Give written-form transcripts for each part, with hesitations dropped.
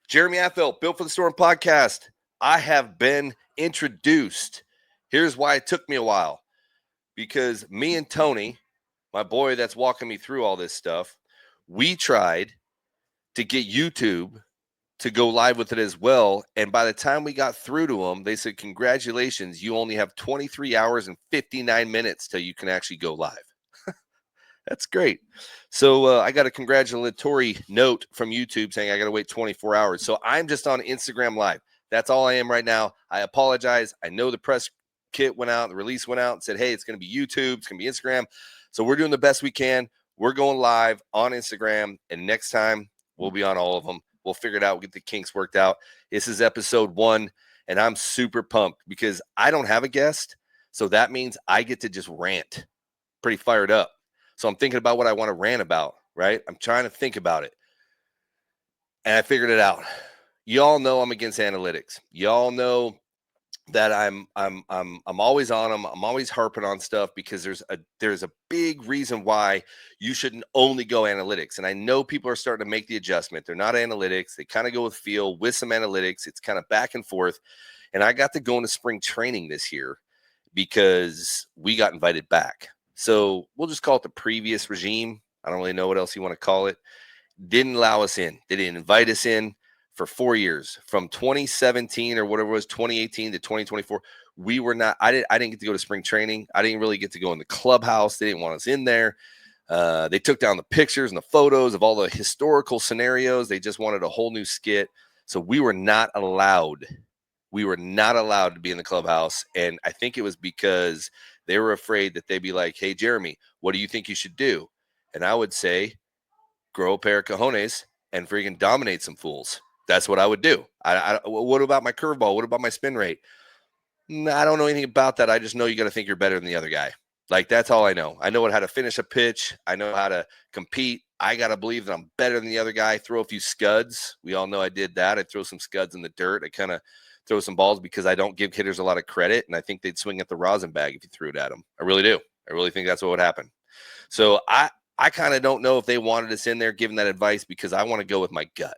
Jeremy Affel, Built for the Storm podcast. I have been introduced. Here's why it took me a while. Because me and Tony, my boy that's walking me through all this stuff, we tried to get YouTube to go live with it as well. And by the time we got through to them, they said, congratulations, you only have 23 hours and 59 minutes till you can actually go live. That's great. So I got a congratulatory note from YouTube saying I got to wait 24 hours. So I'm just on Instagram Live. That's all I am right now. I apologize. I know the press kit went out, the release went out and said, hey, it's going to be YouTube, it's going to be Instagram. So we're doing the best we can. We're going live on Instagram, and next time we'll be on all of them. We'll figure it out. We'll get the kinks worked out. This is episode 1, and I'm super pumped because I don't have a guest. So that means I get to just rant. Pretty fired up. So I'm thinking about what I want to rant about, right? I'm trying to think about it. And I figured it out. Y'all know I'm against analytics. Y'all know that I'm always on them. I'm always harping on stuff because there's a big reason why you shouldn't only go analytics. And I know people are starting to make the adjustment. They're not analytics. They kind of go with feel with some analytics. It's kind of back and forth. And I got to go into spring training this year because we got invited back. So we'll just call it the previous regime. I don't really know what else you want to call it. Didn't allow us in. They didn't invite us in for 4 years. From 2017 or whatever it was, 2018 to 2024, we were not. I didn't get to go to spring training. I didn't really get to go in the clubhouse. They didn't want us in there. They took down the pictures and the photos of all the historical scenarios. They just wanted a whole new skit. So we were not allowed. We were not allowed to be in the clubhouse. And I think it was because they were afraid that they'd be like, hey, Jeremy, what do you think you should do? And I would say, grow a pair of cojones and freaking dominate some fools. That's what I would do. What about my curveball? What about my spin rate? I don't know anything about that. I just know you got to think you're better than the other guy. Like, that's all I know. I know how to finish a pitch. I know how to compete. I got to believe that I'm better than the other guy. Throw a few scuds. We all know I did that. I throw some scuds in the dirt. I kind of throw some balls because I don't give hitters a lot of credit, and I think they'd swing at the rosin bag if you threw it at them. I really do. I really think that's what would happen. So I kind of don't know if they wanted us in there giving that advice because I want to go with my gut,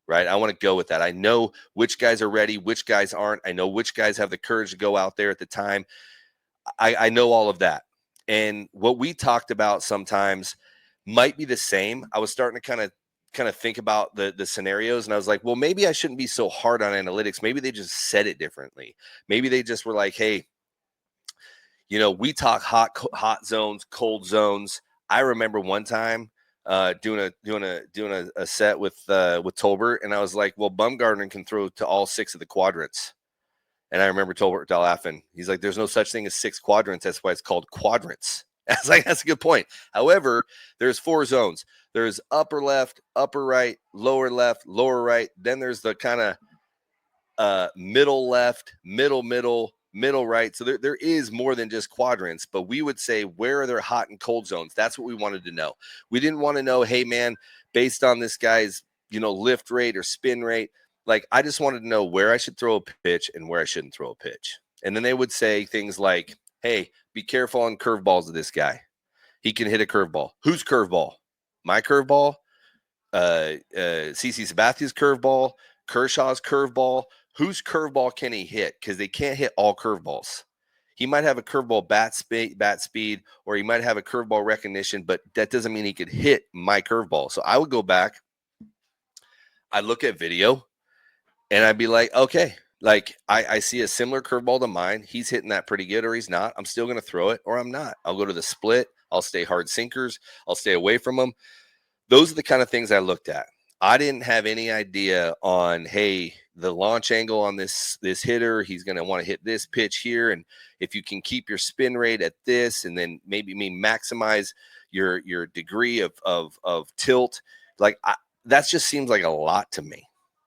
right? I want to go with that. I know which guys are ready, which guys aren't. I know which guys have the courage to go out there at the time. I know all of that. And what we talked about sometimes might be the same. I was starting to kind of think about the scenarios, and I was like, well, maybe I shouldn't be so hard on analytics. Maybe they just said it differently. Maybe they just were like, hey, we talk hot zones, cold zones. I remember one time doing a set with Tolbert, and I was like, well, Bumgarner can throw to all 6 of the quadrants. And I remember Tolbert laughing. He's like, there's no such thing as 6 quadrants. That's why it's called quadrants. I was like, that's a good point. However, there's 4 zones. There's upper left, upper right, lower left, lower right. Then there's the kind of middle left, middle right. So there is more than just quadrants, but we would say, where are their hot and cold zones? That's what we wanted to know. We didn't want to know, hey, man, based on this guy's, lift rate or spin rate. Like, I just wanted to know where I should throw a pitch and where I shouldn't throw a pitch. And then they would say things like, hey, be careful on curveballs of this guy. He can hit a curveball. Whose curveball? My curveball? CC Sabathia's curveball? Kershaw's curveball? Whose curveball can he hit? Because they can't hit all curveballs. He might have a curveball bat speed, or he might have a curveball recognition, but that doesn't mean he could hit my curveball. So I would go back. I'd look at video. And I'd be like, okay, like I see a similar curveball to mine. He's hitting that pretty good, or he's not. I'm still going to throw it, or I'm not. I'll go to the split. I'll stay hard sinkers. I'll stay away from them. Those are the kind of things I looked at. I didn't have any idea on, hey, the launch angle on this hitter, he's going to want to hit this pitch here. And if you can keep your spin rate at this, and then maybe maximize your degree of tilt, like that just seems like a lot to me.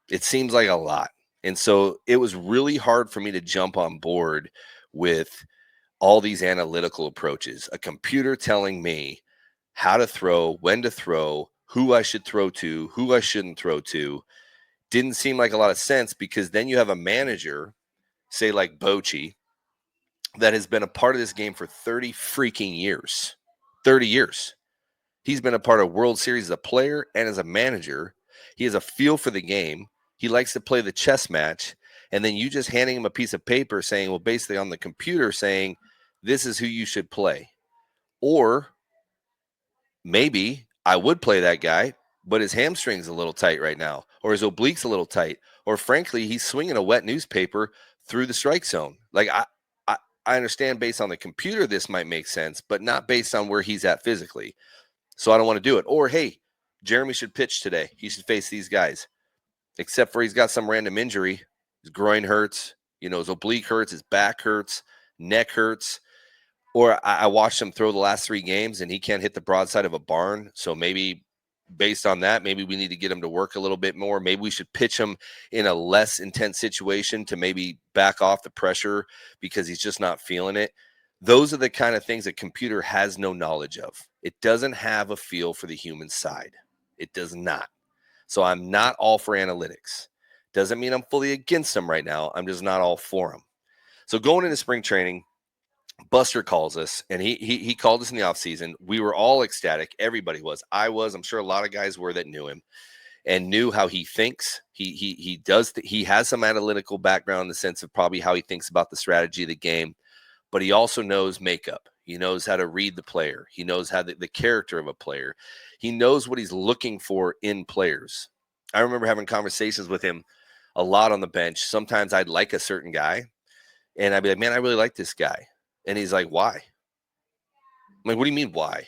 It seems like a lot. And so it was really hard for me to jump on board with all these analytical approaches. A computer telling me how to throw, when to throw, who I should throw to, who I shouldn't throw to, didn't seem like a lot of sense, because then you have a manager, say like Bochy, that has been a part of this game for 30 freaking years. 30 years. He's been a part of World Series as a player and as a manager. He has a feel for the game. He likes to play the chess match. And then you just handing him a piece of paper saying, well, basically on the computer saying, this is who you should play. Or maybe I would play that guy, but his hamstring's a little tight right now, or his oblique's a little tight, or frankly, he's swinging a wet newspaper through the strike zone. Like I understand based on the computer, this might make sense, but not based on where he's at physically. So I don't want to do it. Or, hey, Jeremy should pitch today. He should face these guys, except for he's got some random injury. His groin hurts, his oblique hurts, his back hurts, neck hurts. Or I watched him throw the last 3 games and he can't hit the broadside of a barn. So maybe based on that, maybe we need to get him to work a little bit more. Maybe we should pitch him in a less intense situation to maybe back off the pressure because he's just not feeling it. Those are the kind of things that computer has no knowledge of. It doesn't have a feel for the human side. It does not. So I'm not all for analytics. Doesn't mean I'm fully against them right now. I'm just not all for them. So going into spring training, Buster calls us, and he called us in the offseason. We were all ecstatic. Everybody was. I was. I'm sure a lot of guys were that knew him and knew how he thinks. He does. He has some analytical background in the sense of probably how he thinks about the strategy of the game, but he also knows makeup. He knows how to read the player. He knows how the character of a player. He knows what he's looking for in players. I remember having conversations with him a lot on the bench. Sometimes I'd like a certain guy, and I'd be like, man, I really like this guy. And he's like, why? I'm like, what do you mean, why?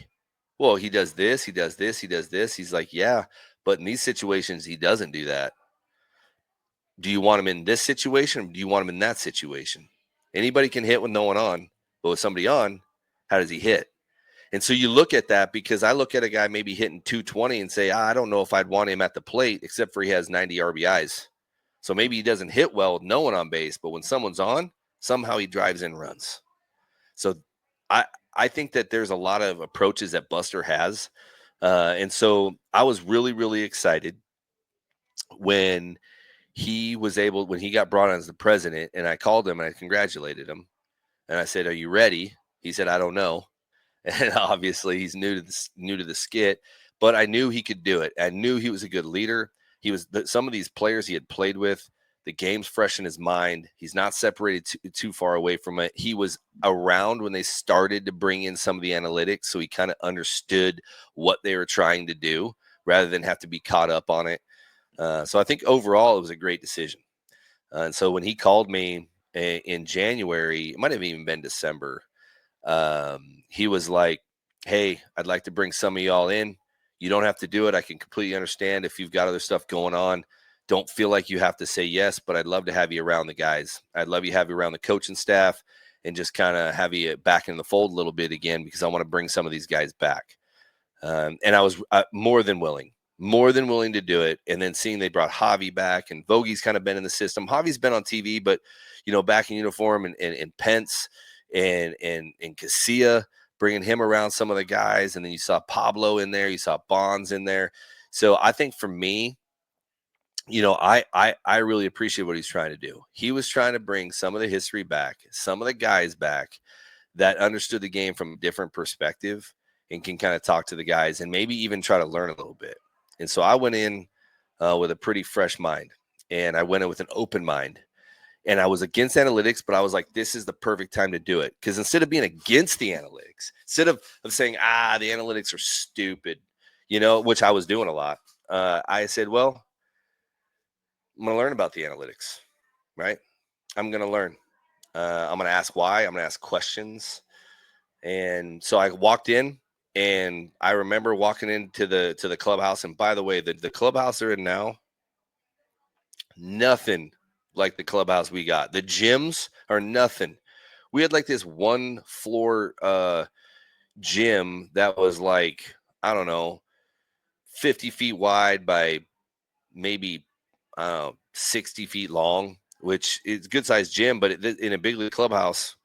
Well, he does this, he does this, he does this. He's like, yeah, but in these situations, he doesn't do that. Do you want him in this situation? Or do you want him in that situation? Anybody can hit with no one on, but with somebody on, how does he hit? And so you look at that, because I look at a guy maybe hitting 220 and say, I don't know if I'd want him at the plate, except for he has 90 RBIs. So maybe he doesn't hit well with no one on base, but when someone's on, somehow he drives in runs. So I think that there's a lot of approaches that Buster has. And so I was really, really excited when he got brought on as the president, and I called him and I congratulated him. And I said, are you ready? He said, I don't know. And obviously he's new to the skit, but I knew he could do it. I knew he was a good leader. Some of these players he had played with, the game's fresh in his mind. He's not separated too far away from it. He was around when they started to bring in some of the analytics, so he kind of understood what they were trying to do rather than have to be caught up on it. So I think overall it was a great decision. And so when he called me in January, it might have even been December, he was like, hey, I'd like to bring some of y'all in. You don't have to do it. I can completely understand if you've got other stuff going on. Don't feel like you have to say yes, but I'd love to have you around the guys. I'd love you to have you around the coaching staff and just kind of have you back in the fold a little bit again, because I want to bring some of these guys back. And I was more than willing to do it. And then seeing they brought Javi back, and Vogie's kind of been in the system. Javi's been on TV, but, back in uniform, and Pence and Casilla, bringing him around some of the guys. And then you saw Pablo in there. You saw Bonds in there. So I think for me, I really appreciate what he's trying to do. He was trying to bring some of the history back, some of the guys back that understood the game from a different perspective and can kind of talk to the guys and maybe even try to learn a little bit. And so I went in with a pretty fresh mind, and I went in with an open mind. And I was against analytics, but I was like, this is the perfect time to do it. Because instead of being against the analytics, instead of saying, the analytics are stupid, which I was doing a lot, I said, well, I'm going to learn about the analytics, right? I'm going to learn. I'm going to ask why. I'm going to ask questions. And so I walked in, and I remember walking into the clubhouse. And by the way, the clubhouse they're in now, nothing like the clubhouse we got. The gyms are nothing. We had like this one floor gym that was like, I don't know, 50 feet wide by maybe 60 feet long, which is a good sized gym, but in a big league clubhouse,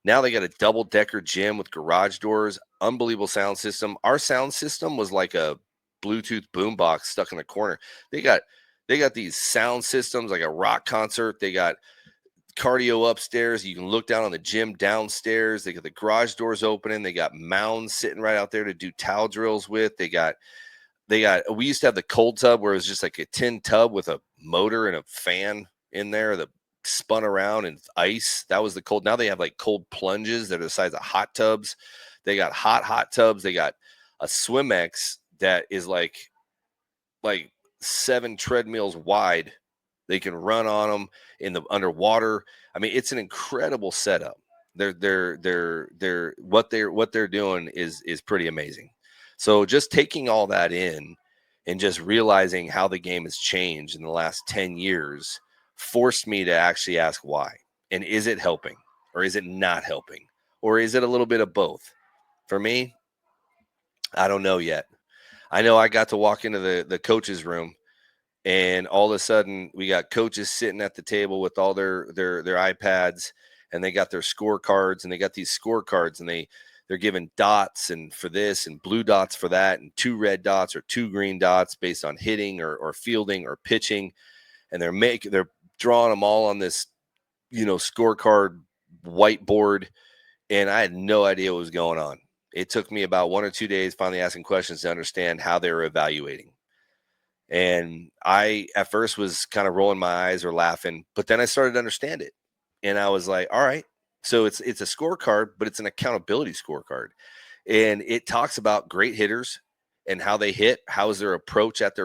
now they got a double decker gym with garage doors, unbelievable sound system. Our sound system was like a Bluetooth boombox stuck in a corner. They got these sound systems like a rock concert. They got cardio upstairs. You can look down on the gym downstairs. They got the garage doors opening. They got mounds sitting right out there to do towel drills with. They got we used to have the cold tub where it was just like a tin tub with a motor and a fan in there that spun around and ice. That was the cold. Now they have like cold plunges that are the size of hot tubs. They got hot tubs. They got a Swimex that is like 7 treadmills wide. They can run on them in the underwater. I mean, it's an incredible setup. What they're doing is pretty amazing. So just taking all that in and just realizing how the game has changed in the last 10 years forced me to actually ask why. And is it helping or is it not helping? Or is it a little bit of both? For me, I don't know yet. I know I got to walk into the coach's room, and all of a sudden we got coaches sitting at the table with all their iPads, and they got their scorecards, and they got these scorecards, and they're giving dots and for this and blue dots for that, and 2 red dots or 2 green dots based on hitting or fielding or pitching, and they're drawing them all on this scorecard whiteboard, and I had no idea what was going on. It took me about 1 or 2 days finally asking questions to understand how they were evaluating. And I, at first, was kind of rolling my eyes or laughing, but then I started to understand it. And I was like, all right, so it's a scorecard, but it's an accountability scorecard. And it talks about great hitters and how they hit. How is their approach at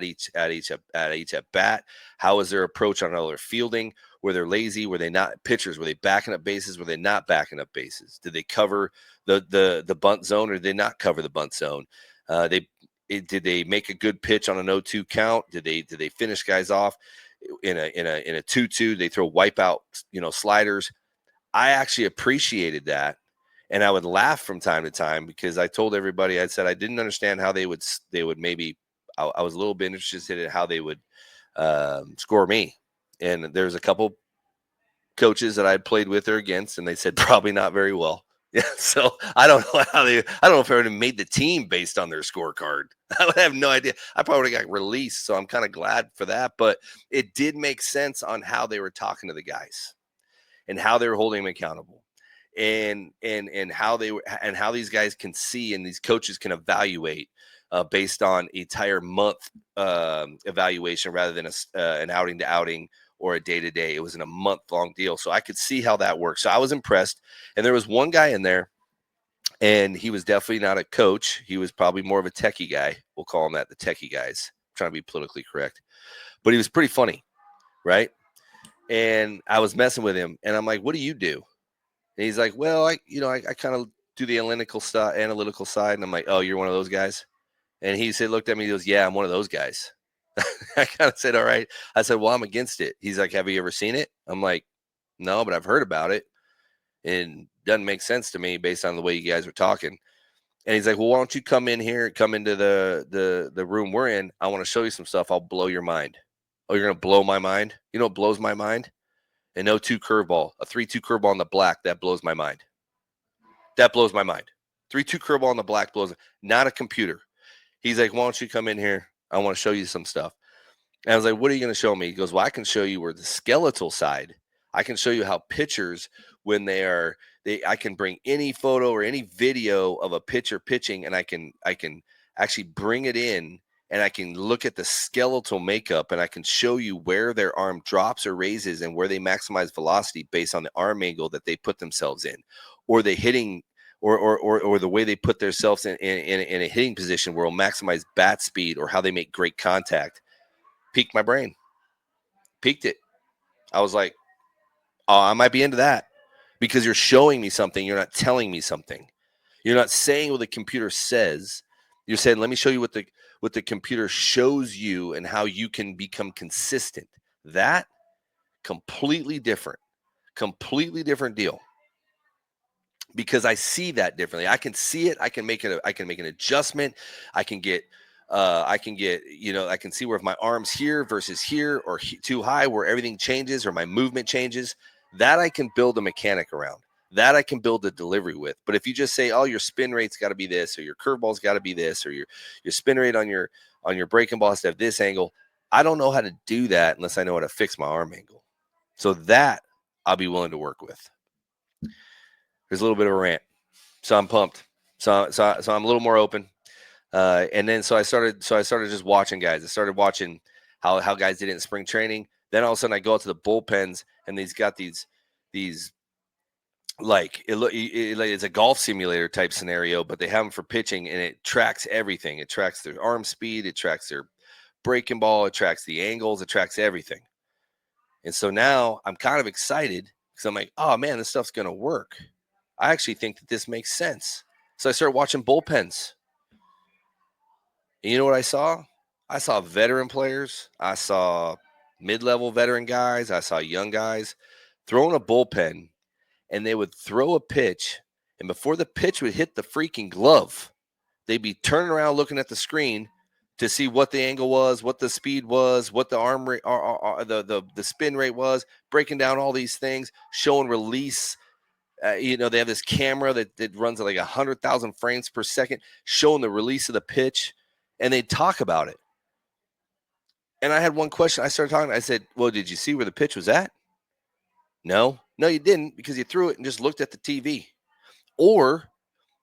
each at bat? How is their approach on other fielding? Were they lazy? Were they not pitchers? Were they backing up bases? Were they not backing up bases? Did they cover the bunt zone or did they not cover the bunt zone? Did they make a good pitch on an 0-2 count? Did they finish guys off in a 2-2? They throw wipeout sliders. I actually appreciated that. And I would laugh from time to time because I told everybody, I said I didn't understand how they would maybe, I was a little bit interested in how they would score me. And there's a couple coaches that I'd played with or against, and they said probably not very well. Yeah, so I don't know I don't know if I would have made the team based on their scorecard. I would have no idea. I probably would have got released, so I'm kind of glad for that. But it did make sense on how they were talking to the guys and how they were holding them accountable. And how how these guys can see and these coaches can evaluate based on entire month evaluation rather than an outing to outing or a day to day. It was in a month-long deal, so I could see how that works. So I was impressed. And there was one guy in there, and he was definitely not a coach. He was probably more of a techie guy. We'll call him that, the techie guys. I'm trying to be politically correct, but he was pretty funny, right? And I was messing with him, and I'm like, "What do you do?" And he's like, well, I kind of do the analytical side. And I'm like, oh, you're one of those guys? And he looked at me, he goes, yeah, I'm one of those guys. I kind of said, all right. I said, well, I'm against it. He's like, have you ever seen it? I'm like, no, but I've heard about it. And it doesn't make sense to me based on the way you guys were talking. And he's like, well, why don't you come in here, come into the room we're in? I want to show you some stuff. I'll blow your mind. Oh, you're going to blow my mind? You know what blows my mind? An 0-2 curveball, a 3-2 curveball on the black, that blows my mind. That blows my mind. 3-2 curveball on the black blows, not a computer. He's like, why don't you come in here? I want to show you some stuff. And I was like, what are you going to show me? He goes, well, I can show you where the skeletal side. I can show you how pitchers, when I can bring any photo or any video of a pitcher pitching, and I can actually bring it in, and I can look at the skeletal makeup, and I can show you where their arm drops or raises and where they maximize velocity based on the arm angle that they put themselves in, or the hitting, or the way they put themselves in a hitting position where it'll maximize bat speed, or how they make great contact. Piqued my brain. Piqued it. I was like, oh, I might be into that, because you're showing me something. You're not telling me something. You're not saying what the computer says. You're saying, let me show you what the computer shows you and how you can become consistent. That completely different deal, because I see that differently. I can see it. I can make it. I can make an adjustment. I can get, I can see where if my arm's here versus here, or too high, where everything changes or my movement changes. That I can build a mechanic around. That I can build a delivery with. But if you just say, oh, your spin rate's got to be this, or your curveball's got to be this, or your spin rate on your breaking ball has to have this angle, I don't know how to do that unless I know how to fix my arm angle. So that I'll be willing to work with. There's a little bit of a rant, so I'm pumped. So I'm a little more open. And then so I started just watching guys. I started watching how guys did it in spring training. Then all of a sudden I go out to the bullpens and these got these like it's a golf simulator type scenario, but they have them for pitching and it tracks everything. It tracks their arm speed, it tracks their breaking ball, it tracks the angles, it tracks everything. And so now I'm kind of excited because I'm like, oh man, this stuff's gonna work. I actually think that this makes sense. So I started watching bullpens. And you know what I saw? I saw veteran players. I saw mid-level veteran guys. I saw young guys throwing a bullpen, and they would throw a pitch, and before the pitch would hit the freaking glove, they'd be turning around looking at the screen to see what the angle was, what the speed was, what the arm rate, the spin rate was, breaking down all these things, showing release. They have this camera that runs at like 100,000 frames per second, showing the release of the pitch, and they'd talk about it. And I had one question. I started talking. I said, well, did you see where the pitch was at? No, you didn't, because you threw it and just looked at the TV. Or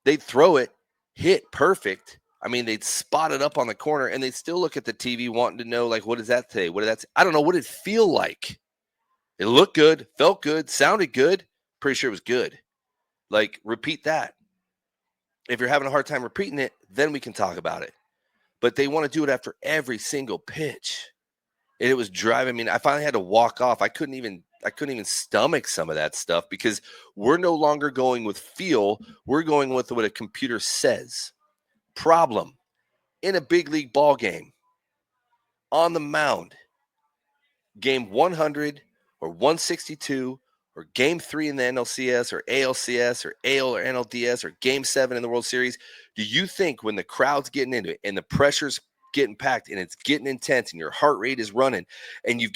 they'd throw it, hit perfect. I mean, they'd spot it up on the corner and they'd still look at the TV wanting to know, like, what does that say? What did that say? I don't know. What did it feel like? It looked good, felt good, sounded good. Pretty sure it was good. Like, repeat that. If you're having a hard time repeating it, then we can talk about it. But they want to do it after every single pitch. And it was driving me. I finally had to walk off. I couldn't even stomach some of that stuff because we're no longer going with feel. We're going with what a computer says. Problem in a big league ball game, on the mound, game 100 or 162 or game 3 in the NLCS or ALCS or AL or NLDS or game 7 in the World Series, do you think when the crowd's getting into it and the pressure's getting packed and it's getting intense and your heart rate is running and you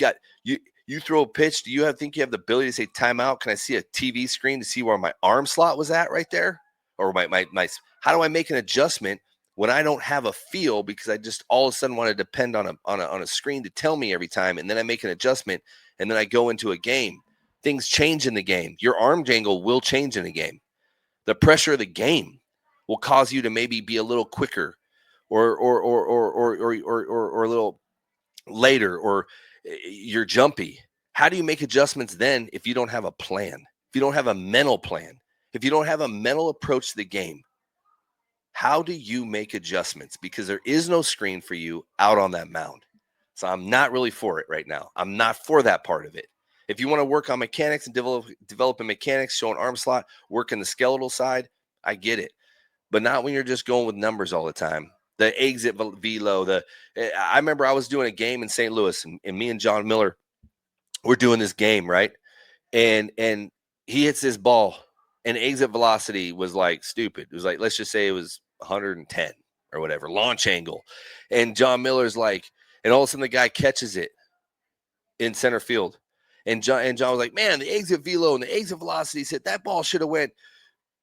throw a pitch, do you think you have the ability to say timeout? Can I see a TV screen to see where my arm slot was at right there? Or my how do I make an adjustment when I don't have a feel because I just all of a sudden want to depend on a screen to tell me every time, and then I make an adjustment and then I go into a game? Things change in the game. Your arm angle will change in the game. The pressure of the game will cause you to maybe be a little quicker or a little later, or you're jumpy. How do you make adjustments then if you don't have a plan? If you don't have a mental plan, if you don't have a mental approach to the game, how do you make adjustments? Because there is no screen for you out on that mound. So I'm not really for it right now. I'm not for that part of it. If you want to work on mechanics and developing mechanics, showing arm slot, work in the skeletal side, I get it. But not when you're just going with numbers all the time. The exit velo. I remember I was doing a game in St. Louis, and me and John Miller were doing this game, right? And he hits this ball, and exit velocity was like stupid. It was like, let's just say it was 110 or whatever, launch angle. And John Miller's like, and all of a sudden the guy catches it in center field. And John was like, man, the exit velo and the exit velocity said that ball should have went,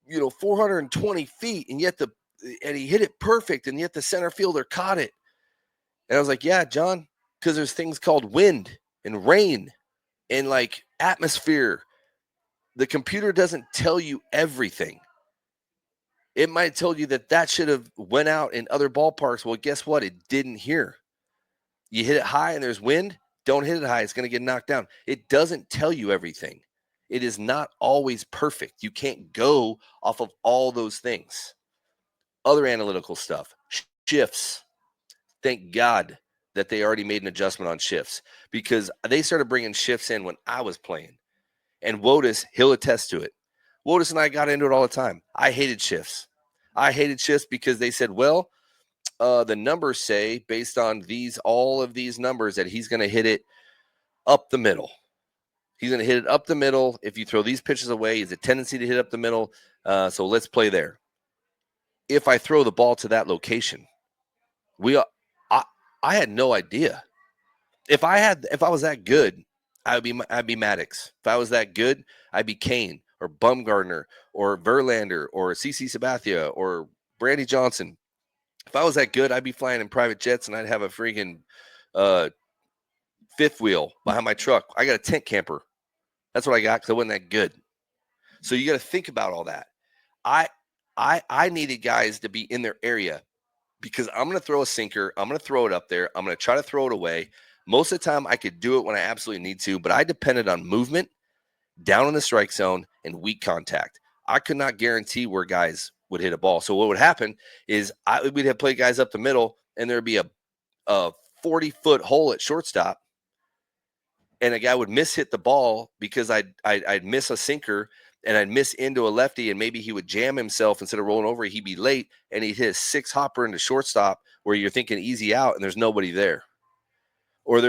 420 feet, and he hit it perfect, and yet the center fielder caught it. And I was like, yeah, John, because there's things called wind and rain and like atmosphere. The computer doesn't tell you everything. It might tell you that should have went out in other ballparks. Well, guess what? It didn't here. You hit it high and there's wind. Don't hit it high. It's going to get knocked down. It doesn't tell you everything. It is not always perfect. You can't go off of all those things. Other analytical stuff, shifts. Thank God that they already made an adjustment on shifts, because they started bringing shifts in when I was playing. And Wotus, he'll attest to it. Wotus and I got into it all the time. I hated shifts. Because they said, well, the numbers say based on all of these numbers that he's going to hit it up the middle. He's going to hit it up the middle. If you throw these pitches away, he has a tendency to hit up the middle. So let's play there. If I throw the ball to that location, I had no idea. If I was that good, I'd be Maddox. If I was that good, I'd be Kane or Bumgarner or Verlander or CC Sabathia or Brandy Johnson. If I was that good, I'd be flying in private jets and I'd have a freaking fifth wheel behind my truck. I got a tent camper. That's what I got because I wasn't that good. So you got to think about all that. I needed guys to be in their area. because I'm going to throw a sinker. I'm going to throw it up there. I'm going to try to throw it away. Most of the time, I could do it when I absolutely need to, but I depended on movement, down in the strike zone, and weak contact. I could not guarantee where guys would hit a ball. So what would happen is we'd have play guys up the middle, and there'd be a 40-foot hole at shortstop, and a guy would hit the ball because I'd miss a sinker and I'd miss into a lefty, and maybe he would jam himself instead of rolling over. He'd be late, and he'd hit a 6-hopper into shortstop where you're thinking easy out, and there's nobody there. Or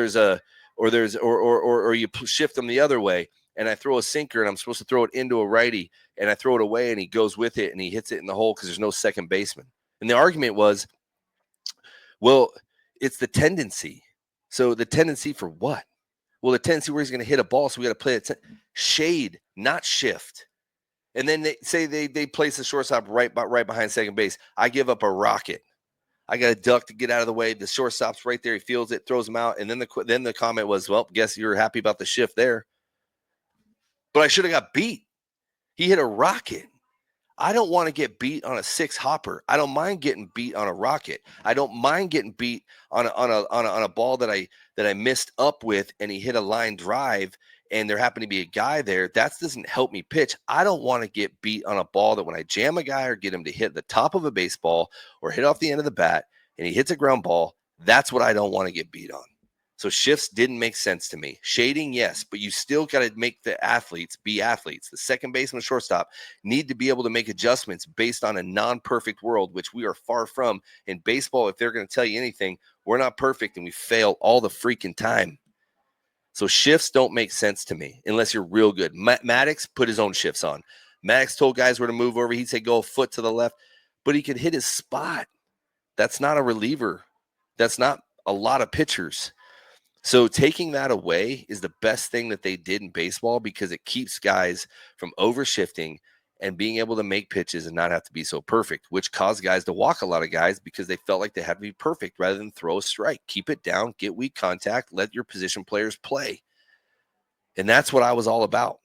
you shift them the other way, and I throw a sinker, and I'm supposed to throw it into a righty, and I throw it away, and he goes with it, and he hits it in the hole because there's no second baseman. And the argument was, well, it's the tendency. So the tendency for what? Well, the tendency where he's going to hit a ball, so we got to play it shade, not shift. And then they say they place the shortstop right behind second base. I give up a rocket. I got a duck to get out of the way. The shortstop's right there. He feels it, throws him out. And then the comment was, well, guess you're happy about the shift there. But I should have got beat. He hit a rocket. I don't want to get beat on a 6-hopper. I don't mind getting beat on a rocket. I don't mind getting beat on a ball that I missed up with, and he hit a line drive, and there happened to be a guy there. That doesn't help me pitch. I don't want to get beat on a ball that when I jam a guy or get him to hit the top of a baseball or hit off the end of the bat and he hits a ground ball, that's what I don't want to get beat on. So shifts didn't make sense to me. Shading, yes, but you still got to make the athletes be athletes. The second baseman, shortstop need to be able to make adjustments based on a non-perfect world, which we are far from. In baseball, if they're going to tell you anything, we're not perfect and we fail all the freaking time. So shifts don't make sense to me unless you're real good. Maddox put his own shifts on. Maddox told guys where to move over. He'd say go a foot to the left, but he could hit his spot. That's not a reliever. That's not a lot of pitchers. So taking that away is the best thing that they did in baseball because it keeps guys from overshifting and being able to make pitches and not have to be so perfect, which caused guys to walk a lot of guys because they felt like they had to be perfect rather than throw a strike. Keep it down, get weak contact, let your position players play. And that's what I was all about.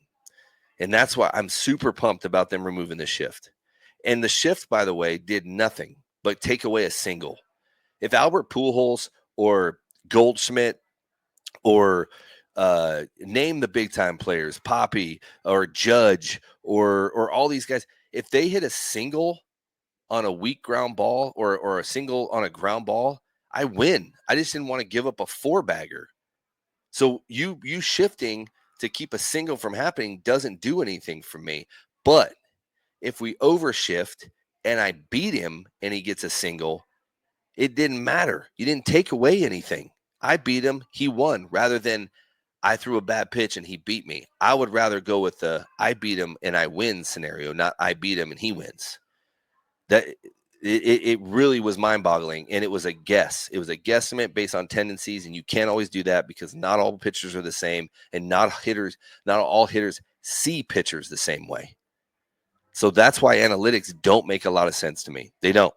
And that's why I'm super pumped about them removing the shift. And the shift, by the way, did nothing but take away a single. If Albert Pujols or Goldschmidt or name the big time players, Poppy or Judge or all these guys, if they hit a single on a weak ground ball or a single on a ground ball, I win. I just didn't want to give up a 4-bagger. So you shifting to keep a single from happening doesn't do anything for me. But if we overshift and I beat him and he gets a single, it didn't matter. You didn't take away anything. I beat him, he won, rather than I threw a bad pitch and he beat me. I would rather go with the I beat him and I win scenario, not I beat him and he wins. That it really was mind-boggling, and it was a guess. It was a guesstimate based on tendencies, and you can't always do that because not all pitchers are the same, and not all hitters see pitchers the same way. So that's why analytics don't make a lot of sense to me. They don't.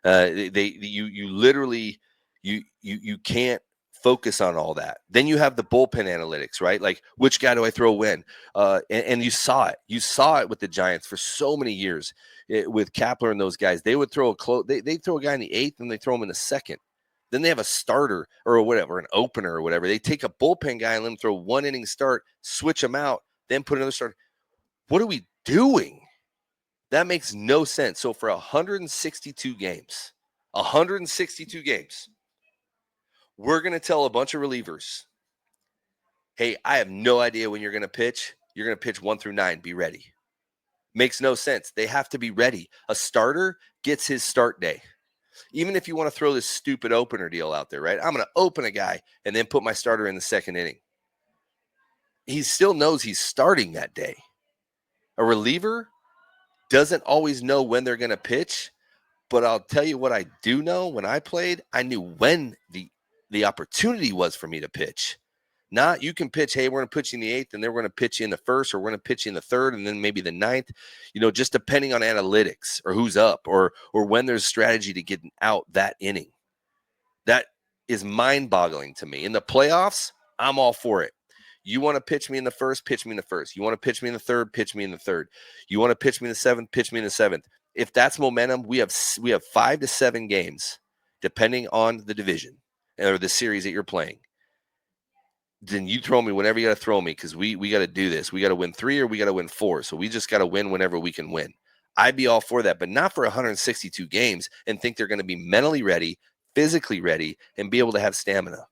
You literally you can't focus on all that. Then you have the bullpen analytics, right? Like which guy do I throw when? And you saw it. You saw it with the Giants for so many years with Kapler and those guys. They would throw they throw a guy in the 8th and they throw him in the 2nd. Then they have a starter or whatever, an opener or whatever. They take a bullpen guy and let him throw 1 inning start, switch him out, then put another starter. What are we doing? That makes no sense. So for 162 games, we're going to tell a bunch of relievers, hey, I have no idea when you're going to pitch. You're going to pitch 1 through 9. Be ready. Makes no sense. They have to be ready. A starter gets his start day. Even if you want to throw this stupid opener deal out there, right? I'm going to open a guy and then put my starter in the 2nd inning. He still knows he's starting that day. A reliever doesn't always know when they're going to pitch, but I'll tell you what I do know. When I played, I knew when the opportunity was for me to pitch. Not you can pitch, hey, we're going to put you in the 8th, and then we're going to pitch you in the 1st, or we're going to pitch you in the 3rd, and then maybe the 9th, just depending on analytics or who's up or when there's strategy to get out that inning. That is mind-boggling to me. In the playoffs, I'm all for it. You want to pitch me in the 1st, pitch me in the 1st. You want to pitch me in the 3rd, pitch me in the 3rd. You want to pitch me in the 7th, pitch me in the 7th. If that's momentum, we have 5 to 7 games, depending on the division or the series that you're playing. Then you throw me whenever you got to throw me, because we got to do this. We got to win 3 or we got to win 4. So we just got to win whenever we can win. I'd be all for that, but not for 162 games and think they're going to be mentally ready, physically ready, and be able to have stamina,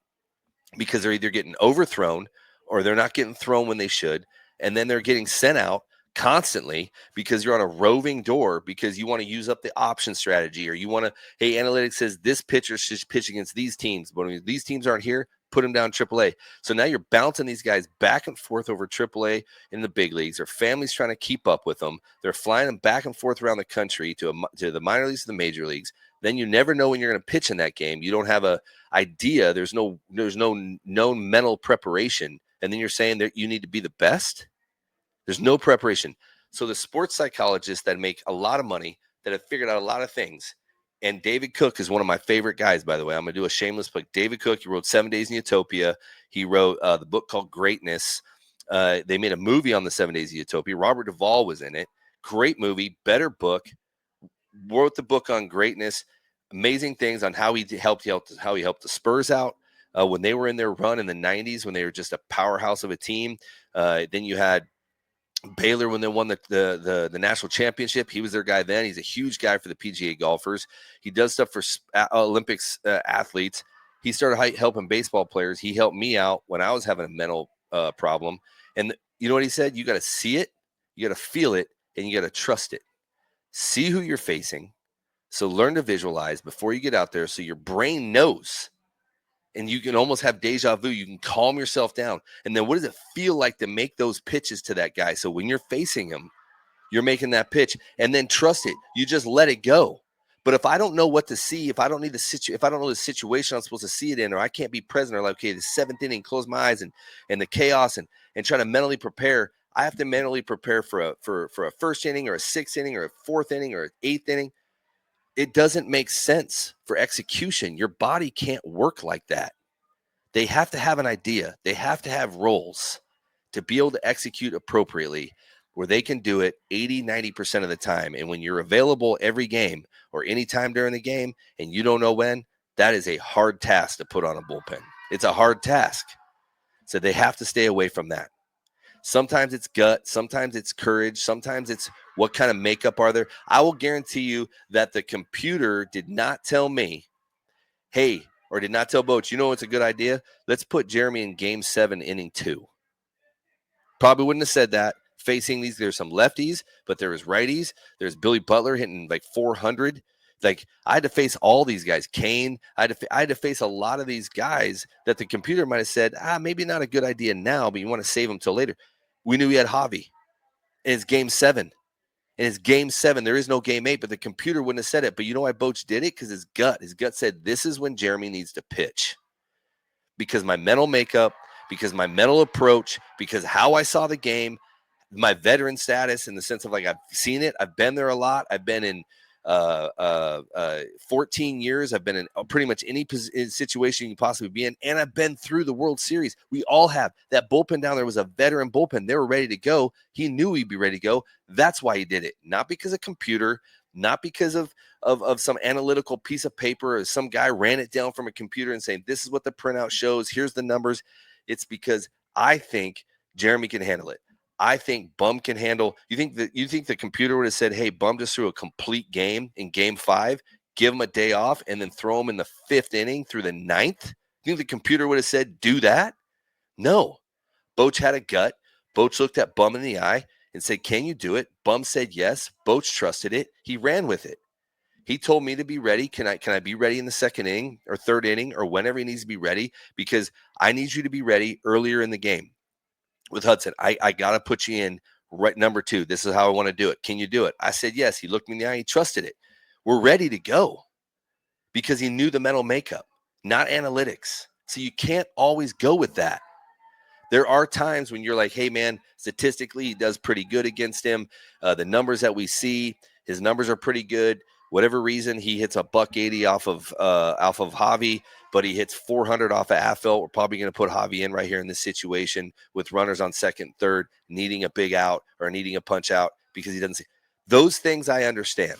because they're either getting overthrown or they're not getting thrown when they should. And then they're getting sent out constantly because you're on a roving door, because you want to use up the option strategy, or you want to, hey, analytics says this pitcher should pitch against these teams, but when these teams aren't here, put them down AAA. So now you're bouncing these guys back and forth over AAA in the big leagues. Their families trying to keep up with them. They're flying them back and forth around the country to the minor leagues, to the major leagues. Then you never know when you're going to pitch in that game. You don't have a idea. There's no known mental preparation. And then you're saying that you need to be the best. There's no preparation. So the sports psychologists that make a lot of money, that have figured out a lot of things, and David Cook is one of my favorite guys, by the way. I'm going to do a shameless plug. David Cook, he wrote 7 Days in Utopia. He wrote the book called Greatness. They made a movie on the 7 Days of Utopia. Robert Duvall was in it. Great movie, better book. Wrote the book on Greatness. Amazing things on how he helped the Spurs out when they were in their run in the 90s, when they were just a powerhouse of a team. Then you had Baylor when they won the national championship. He was their guy then. He's a huge guy for the PGA golfers. He does stuff for Olympics athletes. He started helping baseball players. He helped me out when I was having a mental problem. And you know what he said? You got to see it, you got to feel it, and you got to trust it. See who you're facing. So learn to visualize before you get out there, so your brain knows. And you can almost have deja vu. You can calm yourself down. And then what does it feel like to make those pitches to that guy? So when you're facing him, you're making that pitch, and then trust it. You just let it go. But if I don't know what to see, if I don't know the situation I'm supposed to see it in, or I can't be present, or like, okay, the 7th inning, close my eyes and the chaos and try to mentally prepare. I have to mentally prepare for a first inning, or a 6th inning, or a 4th inning, or an 8th inning. It doesn't make sense for execution. Your body can't work like that. They have to have an idea. They have to have roles to be able to execute appropriately, where they can do it 80, 90% of the time. And when you're available every game or any time during the game and you don't know when, that is a hard task to put on a bullpen. It's a hard task. So they have to stay away from that. Sometimes it's gut, sometimes it's courage, sometimes it's what kind of makeup are there. I will guarantee you that the computer did not tell me, hey, or did not tell Boach, you know what's a good idea? Let's put Jeremy in game 7, inning 2. Probably wouldn't have said that. Facing these, there's some lefties, but there was righties. There's Billy Butler hitting like 400. Like, I had to face all these guys. Kane, I had to face a lot of these guys that the computer might have said, maybe not a good idea now, but you want to save them till later. We knew we had Javi. And it's game 7. And it's game 7. There is no game 8, but the computer wouldn't have said it. But you know why Boach did it? Because his gut said, this is when Jeremy needs to pitch. Because my mental makeup, because my mental approach, because how I saw the game, my veteran status in the sense of, like, I've seen it. I've been there a lot. I've been in 14 years. I've been in pretty much any situation you can possibly be in. And I've been through the World Series. We all have. That bullpen down there was a veteran bullpen. They were ready to go. He knew he'd be ready to go. That's why he did it. Not because of computer, not because of some analytical piece of paper, or some guy ran it down from a computer and saying, this is what the printout shows. Here's the numbers. It's because I think Jeremy can handle it. I think Bum can handle. You think the computer would have said, hey, Bum just threw a complete game in game 5, give him a day off, and then throw him in the 5th inning through the 9th? You think the computer would have said, do that? No. Boach had a gut. Boach looked at Bum in the eye and said, can you do it? Bum said yes. Boach trusted it. He ran with it. He told me to be ready. Can I be ready in the 2nd inning or 3rd inning or whenever he needs to be ready? Because I need you to be ready earlier in the game. With Hudson, I got to put you in right number 2. This is how I want to do it. Can you do it? I said yes. He looked me in the eye. He trusted it. We're ready to go because he knew the mental makeup, not analytics. So you can't always go with that. There are times when you're like, hey, man, statistically, he does pretty good against him. The numbers that we see, his numbers are pretty good. Whatever reason, he hits a $180 off of Javi, but he hits 400 off of Affeldt. We're probably going to put Javi in right here in this situation with runners on 2nd, 3rd, needing a big out or needing a punch out because he doesn't see. Those things I understand,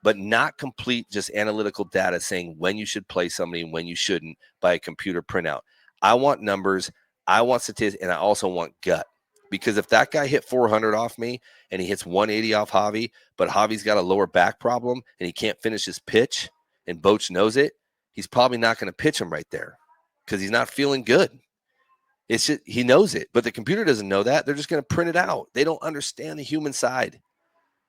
but not complete just analytical data saying when you should play somebody and when you shouldn't by a computer printout. I want numbers, I want statistics, and I also want gut. Because if that guy hit 400 off me and he hits 180 off Javi, but Javi's got a lower back problem and he can't finish his pitch and Boch knows it, he's probably not going to pitch him right there because he's not feeling good. It's just, he knows it, but the computer doesn't know that. They're just going to print it out. They don't understand the human side.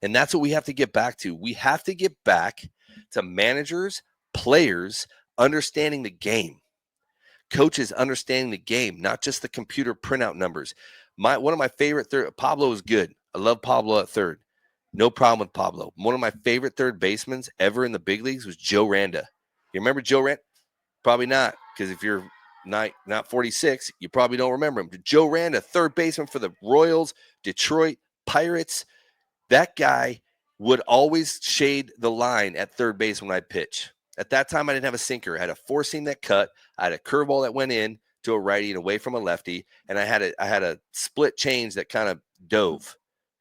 And that's what we have to get back to. We have to get back to managers, players, understanding the game. Coaches understanding the game, not just the computer printout numbers. One of my favorite Pablo is good. I love Pablo at third. No problem with Pablo. One of my favorite third basemen ever in the big leagues was Joe Randa. You remember Joe Randa? Probably not, because if you're not 46, you probably don't remember him. Joe Randa, third baseman for the Royals, Detroit Pirates. That guy would always shade the line at third base when I pitch. At that time, I didn't have a sinker. I had a four-seam that cut. I had a curveball that went in to a righty and away from a lefty, and I had a split change that kind of dove.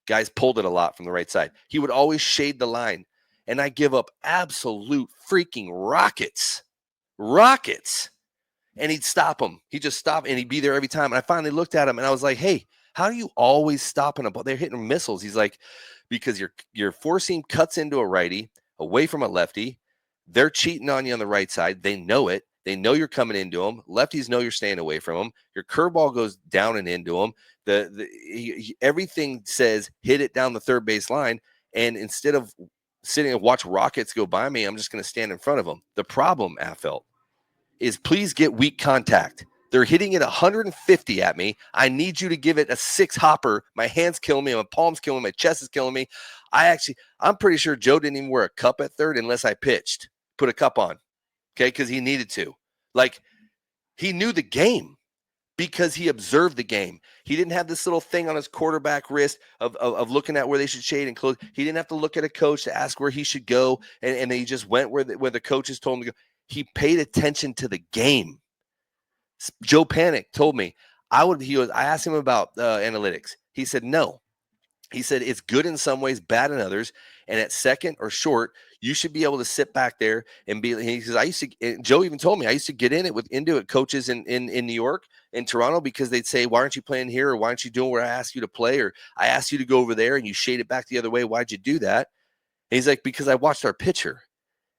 Guys pulled it a lot from the right side. He would always shade the line, and I give up absolute freaking rockets. And he'd stop him. He'd just stop, and he'd be there every time. And I finally looked at him, and I was like, hey, how do you always stop a ball? They're hitting missiles. He's like, because your four seam cuts into a righty away from a lefty. They're cheating on you on the right side. They know it. They know you're coming into them. Lefties know you're staying away from them. Your curveball goes down and into them. Everything says hit it down the third base line. And instead of sitting and watch rockets go by me, I'm just going to stand in front of them. The problem, Affeldt, is please get weak contact. They're hitting it 150 at me. I need you to give it a 6 hopper. My hand's killing me. My palm's killing me. My chest is killing me. I'm pretty sure Joe didn't even wear a cup at third unless I pitched. Put a cup on, okay, because he needed to. Like, he knew the game because he observed the game. He didn't have this little thing on his quarterback wrist of looking at where they should shade and close. He didn't have to look at a coach to ask where he should go, and he just went where the coaches told him to go. He paid attention to the game. Joe Panic told me I asked him about analytics. He said no. He said it's good in some ways, bad in others. And at second or short, you should be able to sit back there and be. He says Joe even told me I used to get into it coaches in New York and Toronto because they'd say, why aren't you playing here, or why aren't you doing where I asked you to play, or I asked you to go over there and you shade it back the other way. Why'd you do that? And he's like, because I watched our pitcher.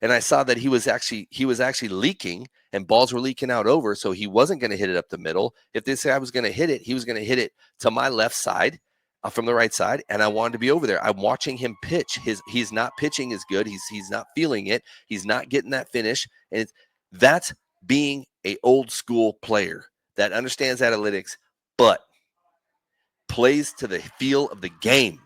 And I saw that he was actually leaking, and balls were leaking out over, so he wasn't going to hit it up the middle. If this guy was going to hit it, he was going to hit it to my left side from the right side, and I wanted to be over there. I'm watching him pitch. He's not pitching as good. He's not feeling it. He's not getting that finish, and that's being a old school player that understands analytics, but plays to the feel of the game.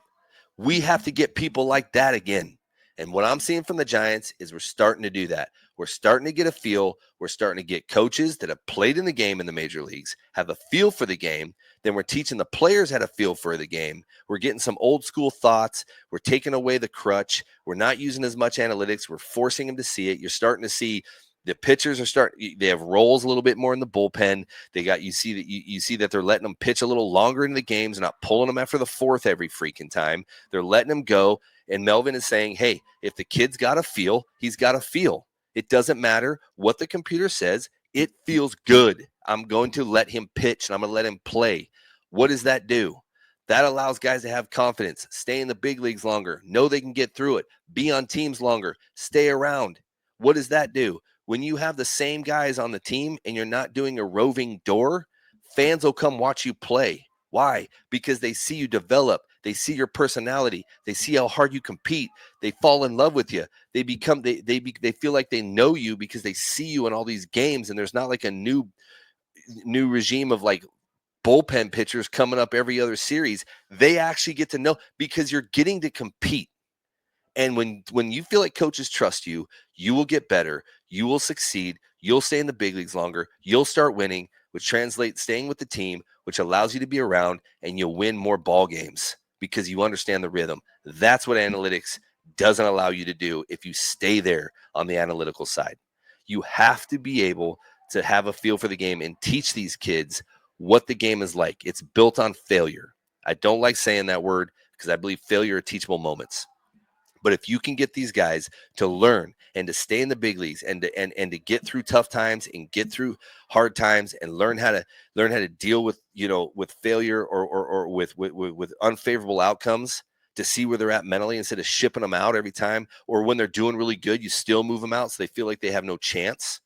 We have to get people like that again. And what I'm seeing from the Giants is we're starting to do that. We're starting to get a feel. We're starting to get coaches that have played in the game in the major leagues, have a feel for the game. Then we're teaching the players how to feel for the game. We're getting some old school thoughts. We're taking away the crutch. We're not using as much analytics. We're forcing them to see it. You're starting to see the pitchers they have roles a little bit more in the bullpen. You see that they're letting them pitch a little longer in the games, not pulling them after the fourth every freaking time. They're letting them go. And Melvin is saying, hey, if the kid's got a feel, he's got a feel. It doesn't matter what the computer says. It feels good. I'm going to let him pitch, and I'm going to let him play. What does that do? That allows guys to have confidence, stay in the big leagues longer, know they can get through it, be on teams longer, stay around. What does that do? When you have the same guys on the team and you're not doing a roving door, fans will come watch you play. Why? Because they see you develop. They see your personality. They see how hard you compete. They fall in love with you. They feel like they know you because they see you in all these games, and there's not like a new regime of like bullpen pitchers coming up every other series. They actually get to know because you're getting to compete. And when you feel like coaches trust you, you will get better. You will succeed. You'll stay in the big leagues longer. You'll start winning, which translates staying with the team, which allows you to be around, and you'll win more ball games because you understand the rhythm. That's what analytics doesn't allow you to do if you stay there on the analytical side. You have to be able to have a feel for the game and teach these kids what the game is like. It's built on failure. I don't like saying that word because I believe failure are teachable moments. But if you can get these guys to learn and to stay in the big leagues and to get through tough times and get through hard times and learn how to deal with, with failure or with unfavorable outcomes, to see where they're at mentally instead of shipping them out every time, or when they're doing really good, you still move them out so they feel like they have no chance,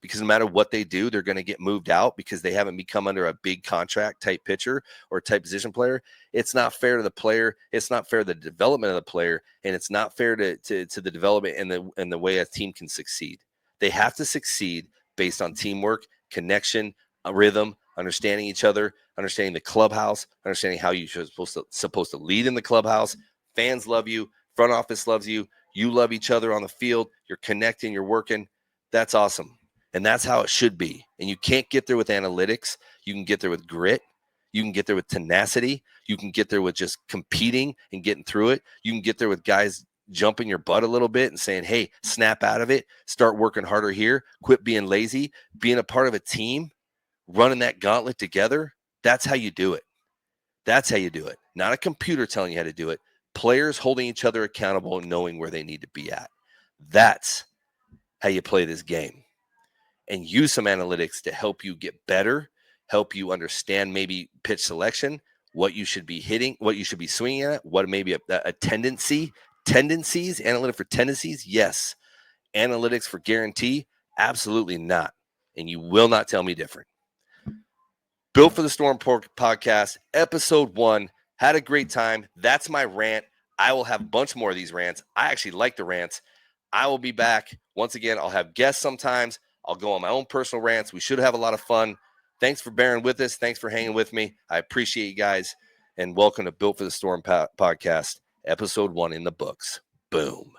because no matter what they do, they're going to get moved out because they haven't become under a big contract type pitcher or type position player. It's not fair to the player. It's not fair to the development of the player, and it's not fair to the development and the way a team can succeed. They have to succeed based on teamwork, connection, rhythm, understanding each other, understanding the clubhouse, understanding how you're supposed to lead in the clubhouse. Fans love you. Front office loves you. You love each other on the field. You're connecting. You're working. That's awesome. And that's how it should be. And you can't get there with analytics. You can get there with grit. You can get there with tenacity. You can get there with just competing and getting through it. You can get there with guys jumping your butt a little bit and saying, hey, snap out of it. Start working harder here. Quit being lazy. Being a part of a team, running that gauntlet together. That's how you do it. That's how you do it. Not a computer telling you how to do it. Players holding each other accountable and knowing where they need to be at. That's how you play this game. And use some analytics to help you get better, help you understand maybe pitch selection, what you should be hitting, what you should be swinging at, what maybe a tendencies, analytic for tendencies. Yes. Analytics for guarantee. Absolutely not. And you will not tell me different. Built for the Storm podcast, episode 1. Had a great time. That's my rant. I will have a bunch more of these rants. I actually like the rants. I will be back. Once again, I'll have guests sometimes. I'll go on my own personal rants. We should have a lot of fun. Thanks for bearing with us. Thanks for hanging with me. I appreciate you guys. And welcome to Built for the Storm podcast, episode 1 in the books. Boom.